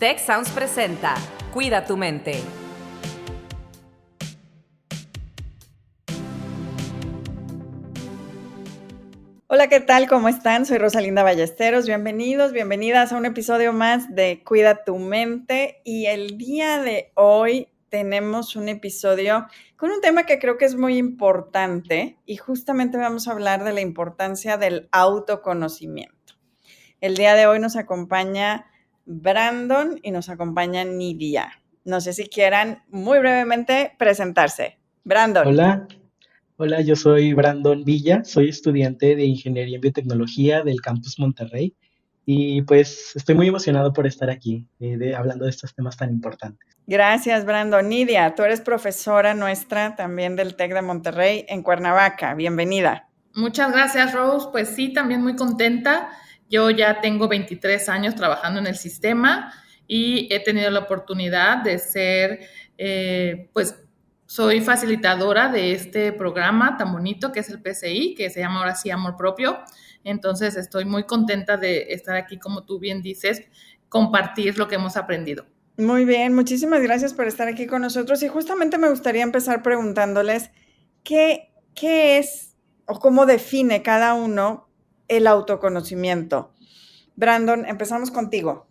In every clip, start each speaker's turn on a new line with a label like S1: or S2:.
S1: Tech Sounds presenta Cuida tu mente.
S2: Hola, ¿qué tal? ¿Cómo están? Soy Rosalinda Ballesteros. Bienvenidos, bienvenidas a un episodio más de Cuida tu mente. Y el día de hoy tenemos un episodio con un tema que creo que es muy importante y justamente vamos a hablar de la importancia del autoconocimiento. El día de hoy nos acompaña Brandon y nos acompaña Nidia. No sé si quieran muy brevemente presentarse. Brandon.
S3: Hola, yo soy Brandon Villa, soy estudiante de Ingeniería en Biotecnología del Campus Monterrey y pues estoy muy emocionado por estar aquí hablando de estos temas tan importantes.
S2: Gracias, Brandon. Nidia, tú eres profesora nuestra también del TEC de Monterrey en Cuernavaca. Bienvenida.
S4: Muchas gracias, Rose. Pues sí, también muy contenta. Yo ya tengo 23 años trabajando en el sistema y he tenido la oportunidad de ser, soy facilitadora de este programa tan bonito que es el PCI, que se llama ahora sí Amor Propio. Entonces estoy muy contenta de estar aquí, como tú bien dices, compartir lo que hemos aprendido.
S2: Muy bien, muchísimas gracias por estar aquí con nosotros y justamente me gustaría empezar preguntándoles qué es o cómo define cada uno el autoconocimiento. Brandon, empezamos contigo.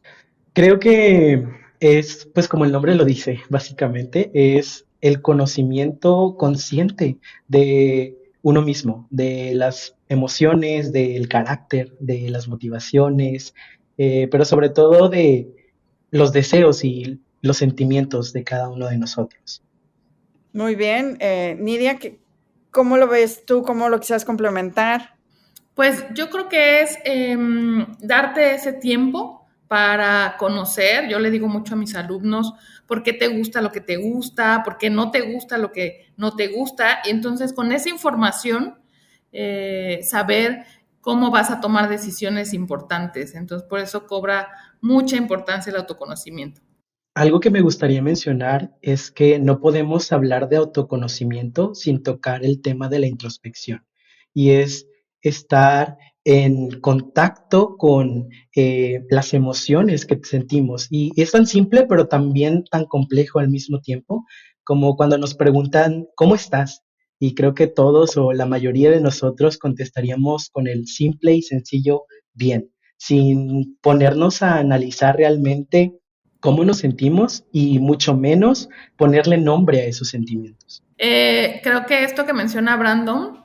S3: Creo que es, pues como el nombre lo dice, básicamente, es el conocimiento consciente de uno mismo, de las emociones, del carácter, de las motivaciones, pero sobre todo de los deseos y los sentimientos de cada uno de nosotros.
S2: Muy bien. Nidia, ¿cómo lo ves tú? ¿Cómo lo quisieras complementar?
S4: Pues yo creo que es darte ese tiempo para conocer. Yo le digo mucho a mis alumnos por qué te gusta lo que te gusta, por qué no te gusta lo que no te gusta. Y entonces con esa información saber cómo vas a tomar decisiones importantes. Entonces por eso cobra mucha importancia el autoconocimiento.
S3: Algo que me gustaría mencionar es que no podemos hablar de autoconocimiento sin tocar el tema de la introspección y es estar en contacto con las emociones que sentimos. Y es tan simple, pero también tan complejo al mismo tiempo, como cuando nos preguntan, ¿cómo estás? Y creo que todos o la mayoría de nosotros contestaríamos con el simple y sencillo bien, sin ponernos a analizar realmente cómo nos sentimos y mucho menos ponerle nombre a esos sentimientos.
S4: Creo que esto que menciona Brandon,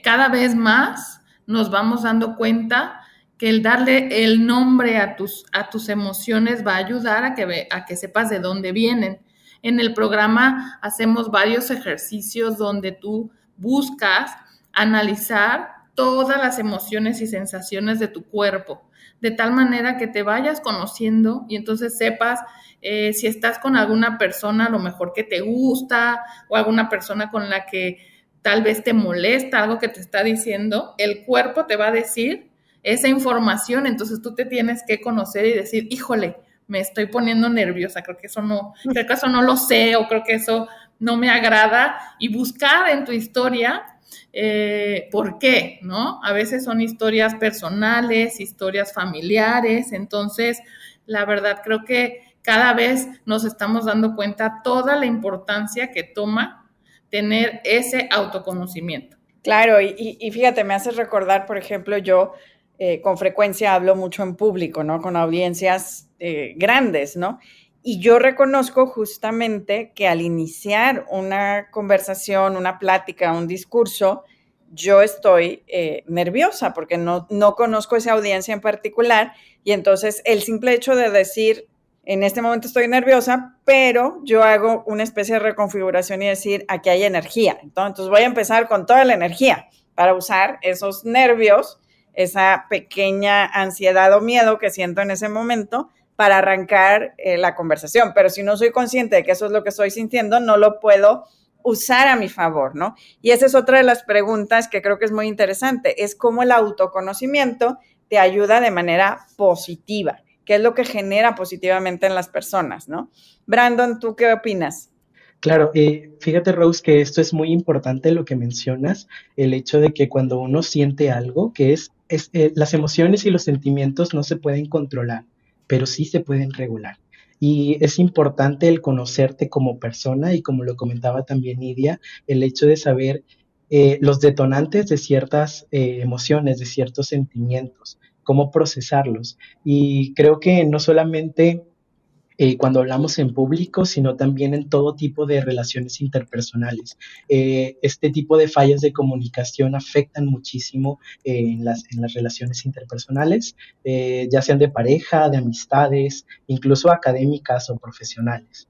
S4: cada vez más nos vamos dando cuenta que el darle el nombre a tus emociones va a ayudar a que sepas de dónde vienen. En el programa hacemos varios ejercicios donde tú buscas analizar todas las emociones y sensaciones de tu cuerpo, de tal manera que te vayas conociendo y entonces sepas si estás con alguna persona a lo mejor que te gusta o alguna persona con la que tal vez te molesta algo que te está diciendo, el cuerpo te va a decir esa información, entonces tú te tienes que conocer y decir, híjole, me estoy poniendo nerviosa, creo que eso no lo sé o creo que eso no me agrada y buscar en tu historia ¿por qué? ¿No? A veces son historias personales, historias familiares, entonces la verdad creo que cada vez nos estamos dando cuenta toda la importancia que toma tener ese autoconocimiento.
S2: Claro, y fíjate, me haces recordar, por ejemplo, yo con frecuencia hablo mucho en público, ¿no? Con audiencias grandes, ¿no? Y yo reconozco justamente que al iniciar una conversación, una plática, un discurso, yo estoy nerviosa porque no conozco esa audiencia en particular y entonces el simple hecho de decir, en este momento estoy nerviosa, pero yo hago una especie de reconfiguración y decir, aquí hay energía. Entonces voy a empezar con toda la energía para usar esos nervios, esa pequeña ansiedad o miedo que siento en ese momento para arrancar la conversación. Pero si no soy consciente de que eso es lo que estoy sintiendo, no lo puedo usar a mi favor, ¿no? Y esa es otra de las preguntas que creo que es muy interesante, es cómo el autoconocimiento te ayuda de manera positiva. ¿Qué es lo que genera positivamente en las personas, ¿no? Brandon, ¿tú qué opinas?
S3: Claro, fíjate Rose que esto es muy importante lo que mencionas, el hecho de que cuando uno siente algo, las emociones y los sentimientos no se pueden controlar, pero sí se pueden regular. Y es importante el conocerte como persona y como lo comentaba también Nidia, el hecho de saber los detonantes de ciertas emociones, de ciertos sentimientos, cómo procesarlos. Y creo que no solamente cuando hablamos en público, sino también en todo tipo de relaciones interpersonales. Este tipo de fallas de comunicación afectan muchísimo en las relaciones interpersonales, ya sean de pareja, de amistades, incluso académicas o profesionales.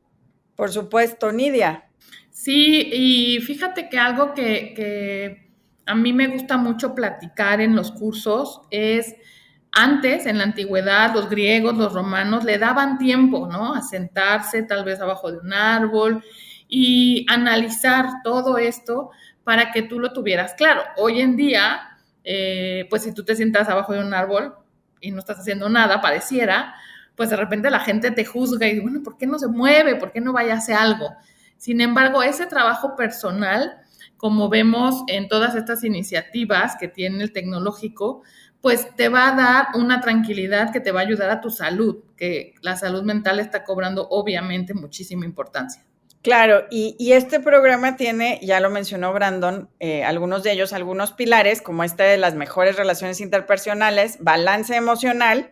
S2: Por supuesto, Nidia.
S4: Sí, y fíjate que algo que a mí me gusta mucho platicar en los cursos es, antes, en la antigüedad, los griegos, los romanos le daban tiempo, ¿no? A sentarse tal vez abajo de un árbol y analizar todo esto para que tú lo tuvieras claro. Hoy en día, pues si tú te sientas abajo de un árbol y no estás haciendo nada, pareciera, pues de repente la gente te juzga y dice, bueno, ¿por qué no se mueve? ¿Por qué no vaya a hacer algo? Sin embargo, ese trabajo personal, como vemos en todas estas iniciativas que tiene el tecnológico, pues te va a dar una tranquilidad que te va a ayudar a tu salud, que la salud mental está cobrando obviamente muchísima importancia.
S2: Claro, y este programa tiene, ya lo mencionó Brandon, algunos de ellos, algunos pilares, como este de las mejores relaciones interpersonales, balance emocional,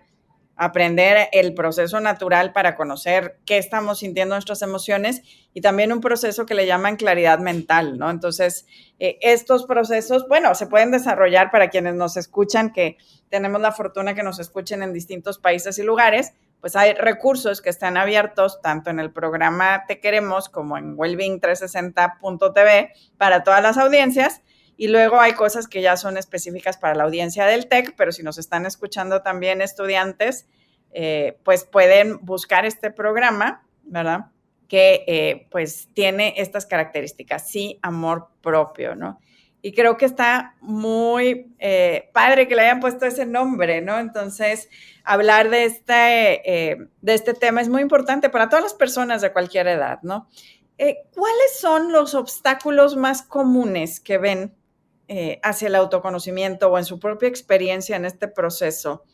S2: aprender el proceso natural para conocer qué estamos sintiendo nuestras emociones y también un proceso que le llaman claridad mental, ¿no? Entonces, estos procesos, bueno, se pueden desarrollar para quienes nos escuchan, que tenemos la fortuna que nos escuchen en distintos países y lugares, pues hay recursos que están abiertos tanto en el programa Te Queremos como en Wellbeing360.tv para todas las audiencias. Y luego hay cosas que ya son específicas para la audiencia del TEC, pero si nos están escuchando también estudiantes, pues pueden buscar este programa, ¿verdad? Que pues tiene estas características, sí, amor propio, ¿no? Y creo que está muy padre que le hayan puesto ese nombre, ¿no? Entonces, hablar de este tema es muy importante para todas las personas de cualquier edad, ¿no? ¿Cuáles son los obstáculos más comunes que ven hacia el autoconocimiento o en su propia experiencia en este proceso?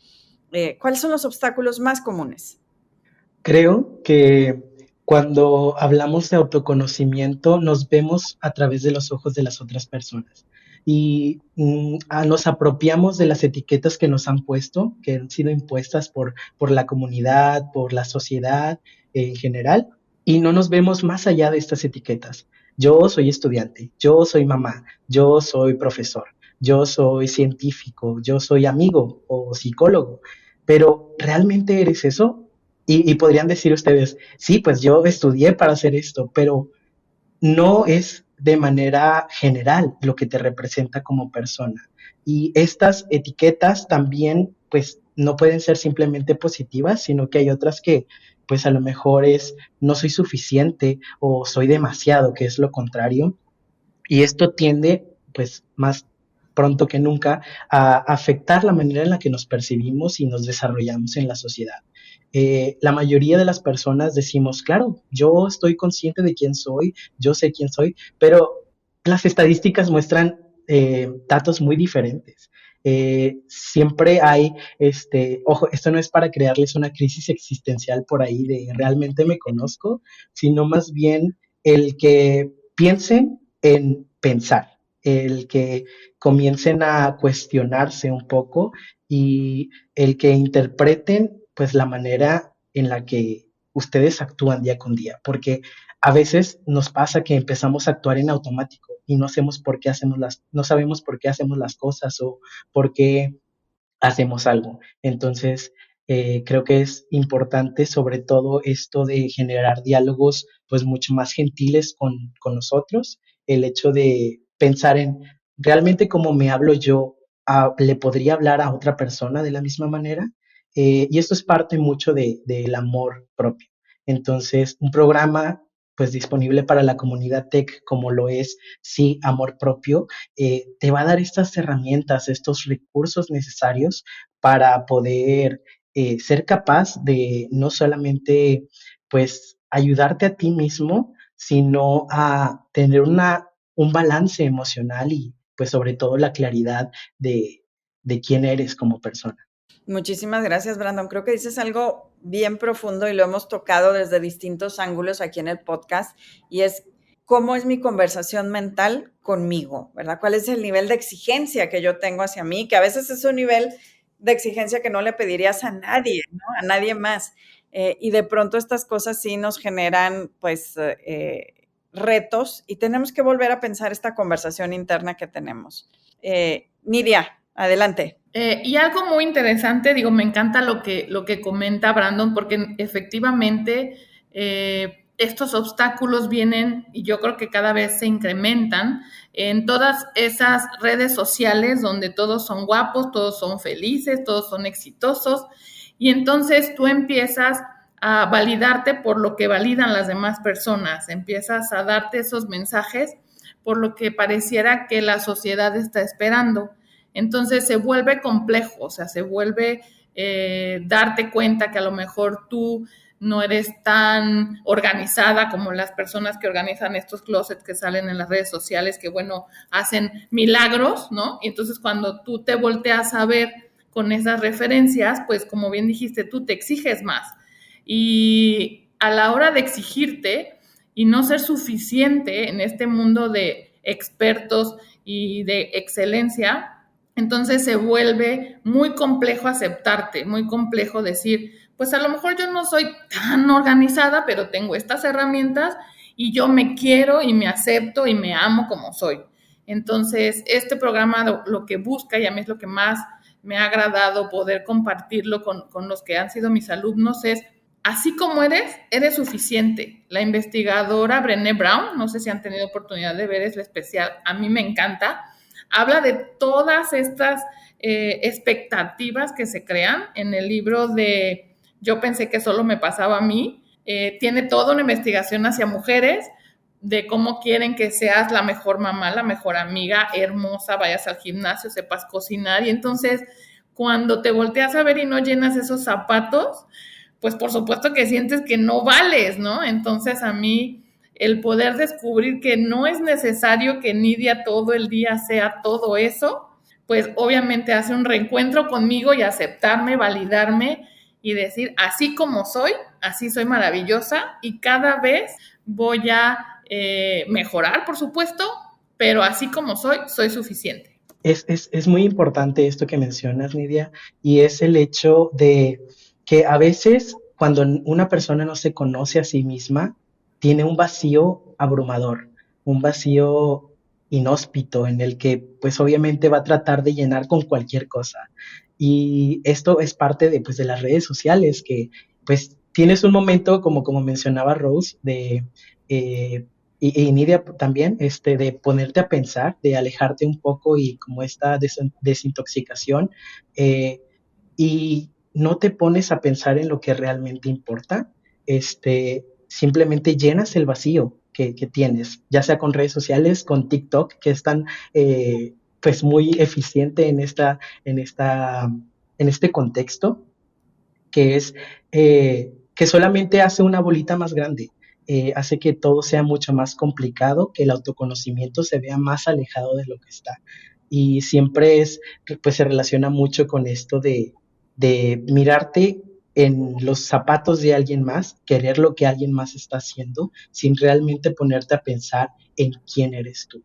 S2: ¿Cuáles son los obstáculos más comunes?
S3: Creo que cuando hablamos de autoconocimiento nos vemos a través de los ojos de las otras personas y nos apropiamos de las etiquetas que nos han puesto, que han sido impuestas por la comunidad, por la sociedad en general, y no nos vemos más allá de estas etiquetas. Yo soy estudiante, yo soy mamá, yo soy profesor, yo soy científico, yo soy amigo o psicólogo, pero ¿realmente eres eso? Y podrían decir ustedes, sí, pues yo estudié para hacer esto, pero no es de manera general lo que te representa como persona. Y estas etiquetas también, pues, no pueden ser simplemente positivas, sino que hay otras que, pues, a lo mejor es no soy suficiente o soy demasiado, que es lo contrario. Y esto tiende, pues, más pronto que nunca, a afectar la manera en la que nos percibimos y nos desarrollamos en la sociedad. La mayoría de las personas decimos, claro, yo estoy consciente de quién soy, yo sé quién soy, pero las estadísticas muestran datos muy diferentes. Siempre hay, ojo, esto no es para crearles una crisis existencial por ahí de realmente me conozco, sino más bien el que piensen en pensar, el que comiencen a cuestionarse un poco y el que interpreten pues la manera en la que ustedes actúan día con día, porque a veces nos pasa que empezamos a actuar en automático y no hacemos por qué hacemos no sabemos por qué hacemos las cosas o por qué hacemos algo. Entonces, creo que es importante sobre todo esto de generar diálogos pues mucho más gentiles con nosotros, el hecho de pensar en realmente cómo me hablo yo, le podría hablar a otra persona de la misma manera. Y esto es parte mucho del amor propio. Entonces, un programa pues disponible para la comunidad tech como lo es Sí, Amor Propio, te va a dar estas herramientas, estos recursos necesarios para poder ser capaz de no solamente pues ayudarte a ti mismo, sino a tener un balance emocional y pues sobre todo la claridad de quién eres como persona.
S2: Muchísimas gracias, Brandon. Creo que dices algo bien profundo y lo hemos tocado desde distintos ángulos aquí en el podcast, y es cómo es mi conversación mental conmigo, ¿verdad? ¿Cuál es el nivel de exigencia que yo tengo hacia mí? Que a veces es un nivel de exigencia que no le pedirías a nadie, ¿no? A nadie más. Y de pronto estas cosas sí nos generan, pues, retos, y tenemos que volver a pensar esta conversación interna que tenemos. Nidia, adelante.
S4: Y algo muy interesante, digo, me encanta lo que comenta Brandon, porque efectivamente estos obstáculos vienen, y yo creo que cada vez se incrementan en todas esas redes sociales donde todos son guapos, todos son felices, todos son exitosos, y entonces tú empiezas a validarte por lo que validan las demás personas, empiezas a darte esos mensajes por lo que pareciera que la sociedad está esperando. Entonces se vuelve complejo, o sea, se vuelve darte cuenta que a lo mejor tú no eres tan organizada como las personas que organizan estos closets que salen en las redes sociales, que bueno, hacen milagros, ¿no? Y entonces cuando tú te volteas a ver con esas referencias, pues como bien dijiste, tú te exiges más. Y a la hora de exigirte y no ser suficiente en este mundo de expertos y de excelencia, entonces se vuelve muy complejo aceptarte, muy complejo decir, pues a lo mejor yo no soy tan organizada, pero tengo estas herramientas y yo me quiero y me acepto y me amo como soy. Entonces, este programa lo que busca, y a mí es lo que más me ha agradado poder compartirlo con los que han sido mis alumnos, es así como eres suficiente. La investigadora Brené Brown, no sé si han tenido oportunidad de ver, es la especial, a mí me encanta, habla de todas estas expectativas que se crean en el libro de Yo pensé que solo me pasaba a mí. Tiene toda una investigación hacia mujeres de cómo quieren que seas la mejor mamá, la mejor amiga, hermosa, vayas al gimnasio, sepas cocinar, y entonces cuando te volteas a ver y no llenas esos zapatos, pues por supuesto que sientes que no vales, ¿no? Entonces a mí el poder descubrir que no es necesario que Nidia todo el día sea todo eso, pues obviamente hace un reencuentro conmigo y aceptarme, validarme y decir, así como soy, así soy maravillosa, y cada vez voy a mejorar, por supuesto, pero así como soy suficiente.
S3: Es muy importante esto que mencionas, Nidia, y es el hecho de que a veces cuando una persona no se conoce a sí misma, tiene un vacío abrumador, un vacío inhóspito en el que pues obviamente va a tratar de llenar con cualquier cosa. Y esto es parte de, pues, de las redes sociales, que pues tienes un momento, como mencionaba Rose, de y Nidia también, de ponerte a pensar, de alejarte un poco y como esta desintoxicación, eh, y no te pones a pensar en lo que realmente importa, simplemente llenas el vacío que tienes, ya sea con redes sociales, con TikTok, que es tan, pues muy eficiente en este contexto, que es que solamente hace una bolita más grande, hace que todo sea mucho más complicado, que el autoconocimiento se vea más alejado de lo que está. Y siempre pues se relaciona mucho con esto de mirarte en los zapatos de alguien más, querer lo que alguien más está haciendo, sin realmente ponerte a pensar en quién eres tú.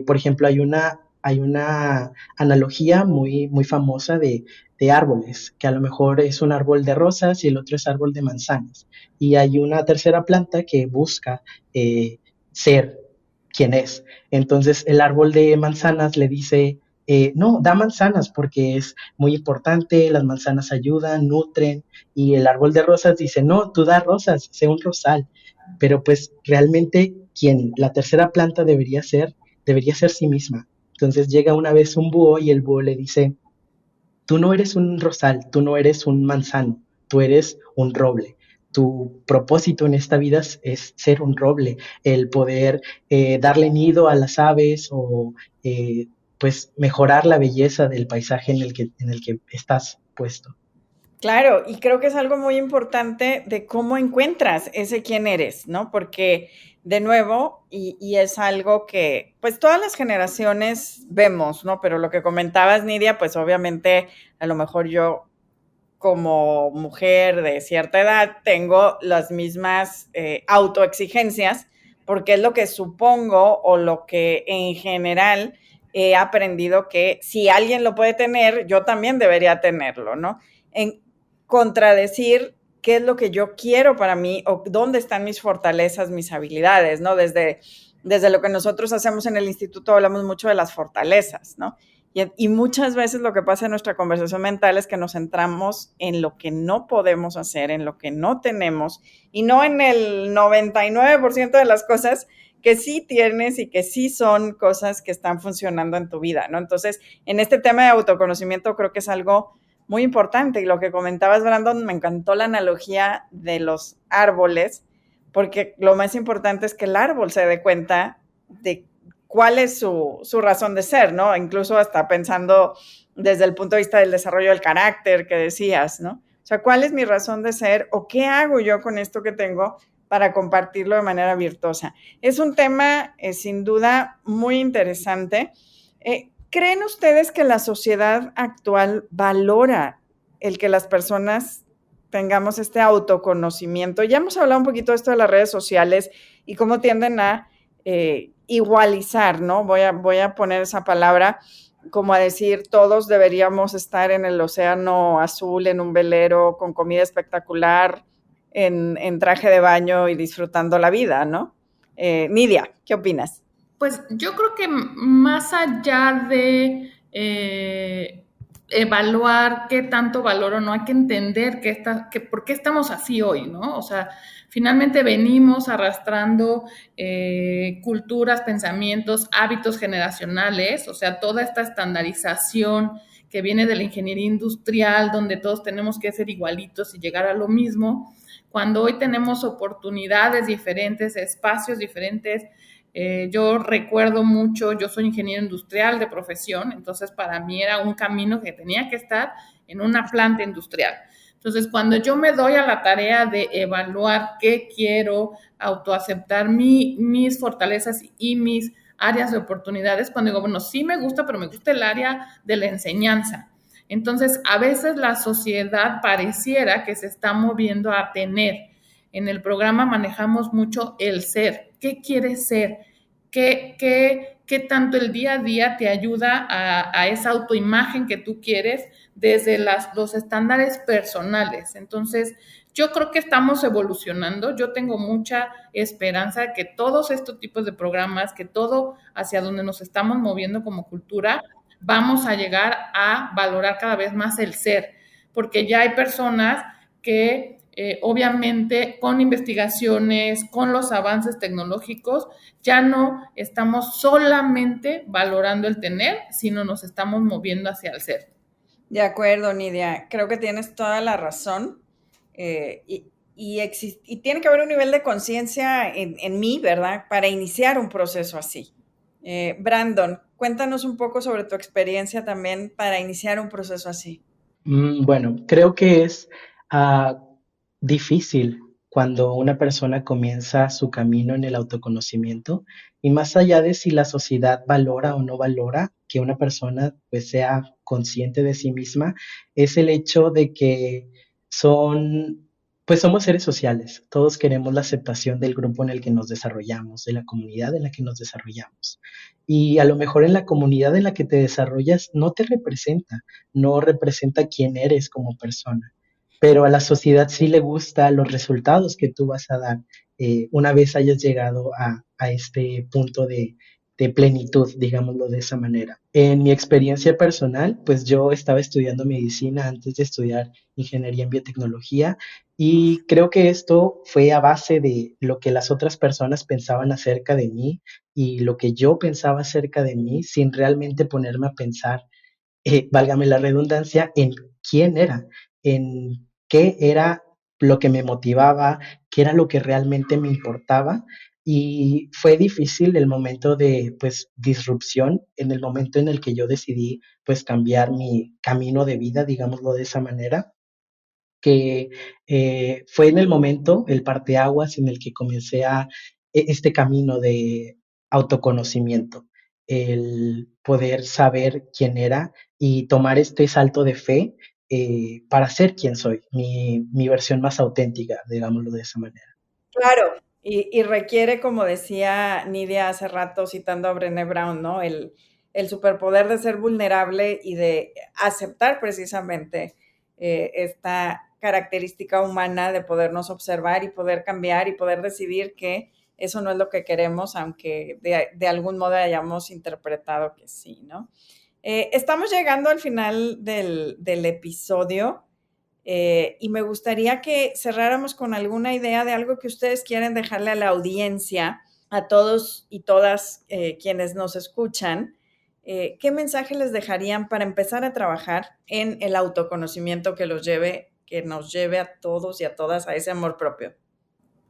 S3: Por ejemplo, hay una analogía muy, muy famosa de árboles, que a lo mejor es un árbol de rosas y el otro es árbol de manzanas. Y hay una tercera planta que busca ser quien es. Entonces el árbol de manzanas le dice, no, da manzanas porque es muy importante, las manzanas ayudan, nutren, y el árbol de rosas dice, no, tú da rosas, sé un rosal. Pero pues realmente quien la tercera planta debería ser sí misma. Entonces llega una vez un búho y el búho le dice, tú no eres un rosal, tú no eres un manzano, tú eres un roble. Tu propósito en esta vida es ser un roble, el poder darle nido a las aves o pues mejorar la belleza del paisaje en el que estás puesto.
S2: Claro, y creo que es algo muy importante de cómo encuentras ese quién eres, ¿no? Porque de nuevo, y es algo que pues todas las generaciones vemos, ¿no? Pero lo que comentabas, Nidia, pues obviamente a lo mejor yo como mujer de cierta edad tengo las mismas autoexigencias, porque es lo que supongo o lo que en general he aprendido que si alguien lo puede tener, yo también debería tenerlo, ¿no? En contradecir qué es lo que yo quiero para mí o dónde están mis fortalezas, mis habilidades, ¿no? Desde lo que nosotros hacemos en el instituto hablamos mucho de las fortalezas, ¿no? Y muchas veces lo que pasa en nuestra conversación mental es que nos centramos en lo que no podemos hacer, en lo que no tenemos, y no en el 99% de las cosas que sí tienes y que sí son cosas que están funcionando en tu vida, ¿no? Entonces, en este tema de autoconocimiento creo que es algo muy importante. Y lo que comentabas, Brandon, me encantó la analogía de los árboles, porque lo más importante es que el árbol se dé cuenta de cuál es su razón de ser, ¿no? Incluso hasta pensando desde el punto de vista del desarrollo del carácter que decías, ¿no? O sea, ¿cuál es mi razón de ser o qué hago yo con esto que tengo para compartirlo de manera virtuosa? Es un tema sin duda muy interesante. ¿Creen ustedes que la sociedad actual valora el que las personas tengamos este autoconocimiento? Ya hemos hablado un poquito de esto de las redes sociales y cómo tienden a igualizar, ¿no? Voy a poner esa palabra como a decir, todos deberíamos estar en el océano azul, en un velero, con comida espectacular, en traje de baño y disfrutando la vida, ¿no? Nidia, ¿qué opinas?
S4: Pues yo creo que más allá de evaluar qué tanto valor o no, hay que entender que por qué estamos así hoy, ¿no? O sea, finalmente venimos arrastrando culturas, pensamientos, hábitos generacionales, o sea, toda esta estandarización que viene de la ingeniería industrial, donde todos tenemos que ser igualitos y llegar a lo mismo, cuando hoy tenemos oportunidades diferentes, espacios diferentes. Yo recuerdo mucho, yo soy ingeniero industrial de profesión, entonces para mí era un camino que tenía que estar en una planta industrial. Entonces, cuando yo me doy a la tarea de evaluar qué quiero, autoaceptar mis fortalezas y mis áreas de oportunidades, cuando digo, bueno, sí me gusta, pero me gusta el área de la enseñanza. Entonces, a veces la sociedad pareciera que se está moviendo a tener. En el programa manejamos mucho el ser. ¿Qué quieres ser? ¿Qué tanto el día a día te ayuda a esa autoimagen que tú quieres desde los estándares personales? Entonces, yo creo que estamos evolucionando. Yo tengo mucha esperanza de que todos estos tipos de programas, que todo hacia donde nos estamos moviendo como cultura, vamos a llegar a valorar cada vez más el ser, porque ya hay personas que obviamente con investigaciones, con los avances tecnológicos, ya no estamos solamente valorando el tener, sino nos estamos moviendo hacia el ser.
S2: De acuerdo, Nidia. Creo que tienes toda la razón. Y tiene que haber un nivel de conciencia en mí, ¿verdad? Para iniciar un proceso así. Brandon, cuéntanos un poco sobre tu experiencia también para iniciar un proceso así.
S3: Bueno, creo que es ah, difícil cuando una persona comienza su camino en el autoconocimiento y más allá de si la sociedad valora o no valora que una persona pues sea consciente de sí misma, es el hecho de que son, pues somos seres sociales. Todos queremos la aceptación del grupo en el que nos desarrollamos, de la comunidad en la que nos desarrollamos. Y a lo mejor en la comunidad en la que te desarrollas no te representa, no representa quién eres como persona, pero a la sociedad sí le gusta los resultados que tú vas a dar una vez hayas llegado a este punto de plenitud, digámoslo de esa manera. En mi experiencia personal, pues yo estaba estudiando medicina antes de estudiar ingeniería en biotecnología y creo que esto fue a base de lo que las otras personas pensaban acerca de mí y lo que yo pensaba acerca de mí sin realmente ponerme a pensar, válgame la redundancia, en quién era, en qué era lo que me motivaba, qué era lo que realmente me importaba. Y fue difícil el momento de, pues, disrupción, en el momento en el que yo decidí, pues, cambiar mi camino de vida, digámoslo de esa manera, que fue en el momento, el parteaguas en el que comencé a este camino de autoconocimiento, el poder saber quién era y tomar este salto de fe para ser quien soy, mi versión más auténtica, digámoslo de esa manera.
S2: Claro, y requiere, como decía Nidia hace rato, citando a Brené Brown, ¿no? El superpoder de ser vulnerable y de aceptar precisamente esta característica humana de podernos observar y poder cambiar y poder decidir que eso no es lo que queremos, aunque de algún modo hayamos interpretado que sí, ¿no? Estamos llegando al final del episodio. Y me gustaría que cerráramos con alguna idea de algo que ustedes quieren dejarle a la audiencia, a todos y todas quienes nos escuchan. ¿Qué mensaje les dejarían para empezar a trabajar en el autoconocimiento que nos lleve a todos y a todas a ese amor propio?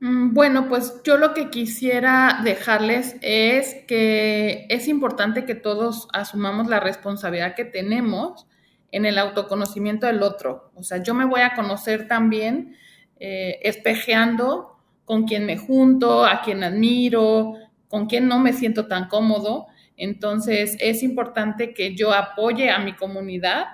S4: Bueno, pues yo lo que quisiera dejarles es que es importante que todos asumamos la responsabilidad que tenemos en el autoconocimiento del otro. O sea, yo me voy a conocer también espejeando con quien me junto, a quien admiro, con quien no me siento tan cómodo. Entonces, es importante que yo apoye a mi comunidad,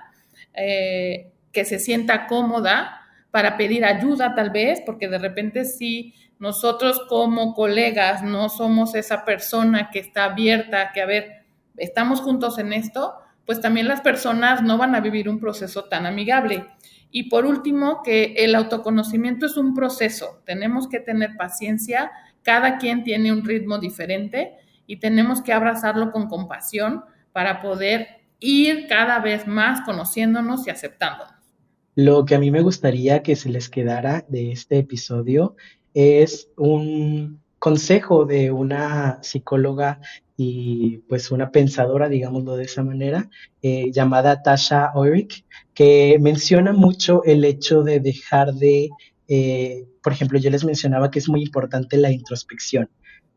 S4: que se sienta cómoda para pedir ayuda tal vez, porque de repente si nosotros como colegas no somos esa persona que está abierta, que a ver, estamos juntos en esto, pues también las personas no van a vivir un proceso tan amigable. Y por último, que el autoconocimiento es un proceso, tenemos que tener paciencia, cada quien tiene un ritmo diferente y tenemos que abrazarlo con compasión para poder ir cada vez más conociéndonos y aceptándonos.
S3: Lo que a mí me gustaría que se les quedara de este episodio es un consejo de una psicóloga y pues una pensadora, digámoslo de esa manera, llamada Tasha Eurich, que menciona mucho el hecho de dejar de, por ejemplo, yo les mencionaba que es muy importante la introspección,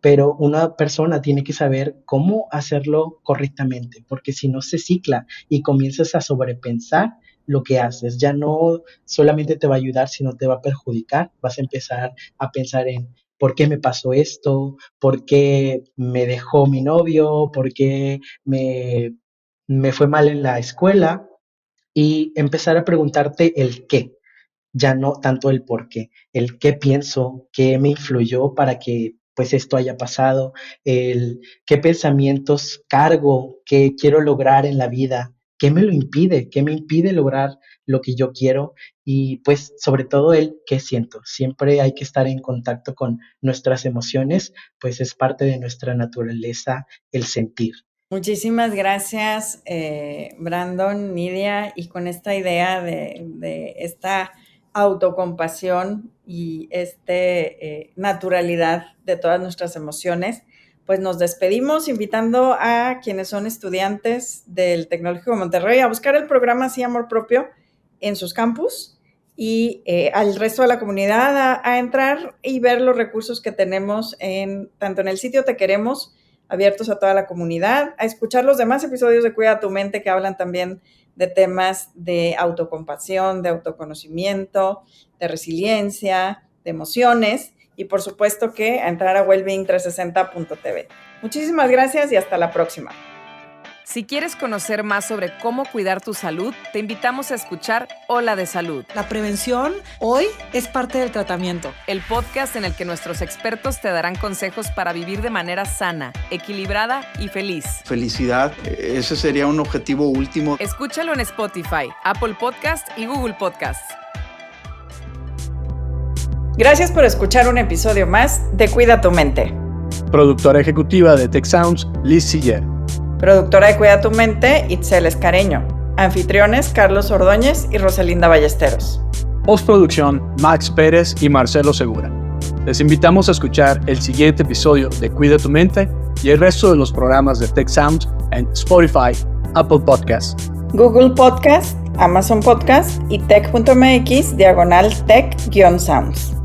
S3: pero una persona tiene que saber cómo hacerlo correctamente, porque si no se cicla y comienzas a sobrepensar lo que haces, ya no solamente te va a ayudar, sino te va a perjudicar. Vas a empezar a pensar en por qué me pasó esto, por qué me dejó mi novio, por qué me fue mal en la escuela, y empezar a preguntarte el qué, ya no tanto el por qué, el qué pienso, qué me influyó para que pues esto haya pasado, el qué pensamientos cargo, qué quiero lograr en la vida, qué me lo impide, qué me impide lograr lo que yo quiero y pues sobre todo el qué siento. Siempre hay que estar en contacto con nuestras emociones, pues es parte de nuestra naturaleza el sentir.
S2: Muchísimas gracias, Brandon, Nidia, y con esta idea de esta autocompasión y naturalidad de todas nuestras emociones, pues nos despedimos invitando a quienes son estudiantes del Tecnológico de Monterrey a buscar el programa Sí Amor Propio en sus campus y al resto de la comunidad a entrar y ver los recursos que tenemos tanto en el sitio Te Queremos, abiertos a toda la comunidad, a escuchar los demás episodios de Cuida tu Mente que hablan también de temas de autocompasión, de autoconocimiento, de resiliencia, de emociones y por supuesto que a entrar a wellbeing360.tv. Muchísimas gracias y hasta la próxima.
S1: Si quieres conocer más sobre cómo cuidar tu salud, te invitamos a escuchar Hola de Salud.
S5: La prevención hoy es parte del tratamiento.
S1: El podcast en el que nuestros expertos te darán consejos para vivir de manera sana, equilibrada y feliz.
S6: Felicidad, ese sería un objetivo último.
S1: Escúchalo en Spotify, Apple Podcast y Google Podcast.
S2: Gracias por escuchar un episodio más de Cuida tu Mente.
S7: Productora ejecutiva de Tech Sounds, Liz Siller.
S2: Productora de Cuida tu Mente, Itzel Escareño. Anfitriones, Carlos Ordóñez y Rosalinda Ballesteros.
S7: Postproducción, Max Pérez y Marcelo Segura. Les invitamos a escuchar el siguiente episodio de Cuida tu Mente y el resto de los programas de Tech Sounds en Spotify, Apple Podcasts,
S2: Google Podcast, Amazon Podcast y tech.mx/tech-sounds.